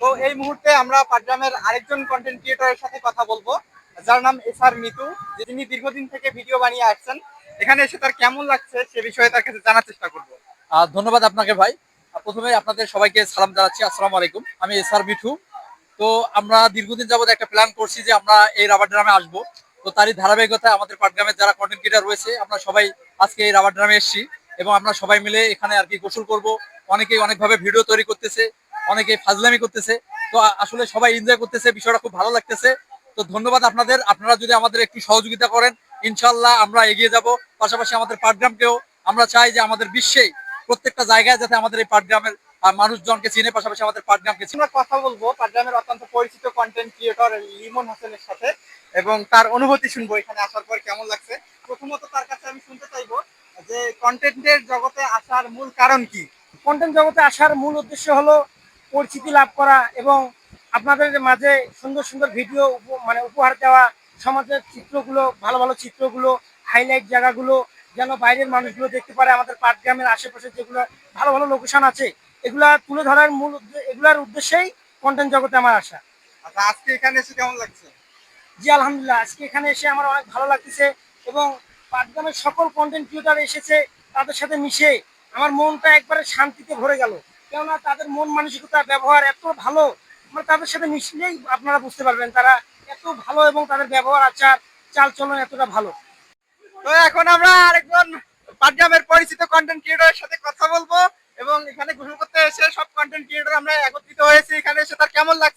তো এই মুহূর্তে আমরা পাটগ্রামের আরেকজন কন্টেন্ট ক্রিয়েটরের সাথে কথা বলবো, যার নাম এসআর মিতু। যিনি দীর্ঘদিন থেকে ভিডিও বানিয়ে আসছেন। এখানে এসে তার কেমন লাগছে সে বিষয়ে তার কাছে জানার চেষ্টা করবো। ধন্যবাদ আপনাকে ভাই। প্রথমে আপনাদের সবাইকে সালাম জানাচ্ছি, আসসালামু আলাইকুম। আমি এসআর মিঠু। তো আমরা দীর্ঘদিন যাবত একটা প্ল্যান করছি যে আমরা এই রাবার ড্রামে আসবো। তো তারই ধারাবাহিকতায় আমাদের পাটগ্রামের যারা কন্টেন্ট ক্রিয়েটর রয়েছে আমরা সবাই আজকে এই রাবার ড্রামে এসেছি এবং আমরা সবাই মিলে এখানে আর কি গোসল করব। অনেকেই অনেকভাবে ভিডিও তৈরি করতেছে, অনেকেই ফাজলামি করতেছে। তো আসলে সবাই এনজয় করতেছে, বিষয়টা খুব ভালো লাগতেছে। তো ধন্যবাদ আপনাদের। আপনারা যদি আমাদের একটু সহযোগিতা করেন ইনশাল্লাহ আমরা এগিয়ে যাব। পাশাপাশি আমাদের পাটগ্রামকেও আমরা চাই যে আমাদের বিশ্বে প্রত্যেকটা জায়গায় যাতে আমাদের এই পাটগ্রামের মানুষজনকে চিনে, পাশাপাশি আমাদের পাটগ্রামকে চিনে। আমরা কথা বলবো পাটগ্রামের অত্যন্ত পরিচিত কন্টেন্ট ক্রিয়েটর লিমন হোসেনের সাথে এবং তার অনুভূতি শুনবো এখানে আসার পর কেমন লাগছে। প্রথমত তার কাছে আমি শুনতে চাইবো যে কন্টেন্টের জগতে আসার মূল কারণ কি। কন্টেন্ট জগতে আসার মূল উদ্দেশ্য হলো পরিচিতি লাভ করা এবং আপনাদের মাঝে সুন্দর সুন্দর ভিডিও মানে উপহার দেওয়া, সমাজের চিত্রগুলো, ভালো ভালো চিত্রগুলো, হাইলাইট জায়গাগুলো যেন বাইরের মানুষগুলো দেখতে পারে। আমাদের পাটগ্রামের আশেপাশে যেগুলো ভালো ভালো লোকেশন আছে এগুলা তুলে ধরার এগুলার উদ্দেশ্যেই কন্টেন্ট জগতে আমার আসা। আচ্ছা, আজকে এখানে এসে কেমন লাগছে? জি আলহামদুলিল্লাহ, আজকে এখানে এসে আমার অনেক ভালো লাগতেছে এবং পাটগ্রামের সকল কন্টেন্ট ক্রিয়েটার এসেছে, তাদের সাথে মিশে আমার মনটা একবারে শান্তিতে ভরে গেল। কেননা তাদের মন মানসিকতা ব্যবহার এত ভালো, মানে তাদের সাথে মিশলেই আপনারা বুঝতে পারবেন তারা এত ভালো এবং তাদের ব্যবহার আচার চাল চলন এতটা ভালো। তো এখন আমরা আরেকজন পাটগ্রামের পরিচিত কন্টেন্ট ক্রিয়েটরের সাথে কথা বলবো এবং এখানে গোসল করতে এসে সব কন্টেন্ট ক্রিয়েটর আমরা একত্রিত হয়েছি। এখানে এসে তার কেমন লাগছে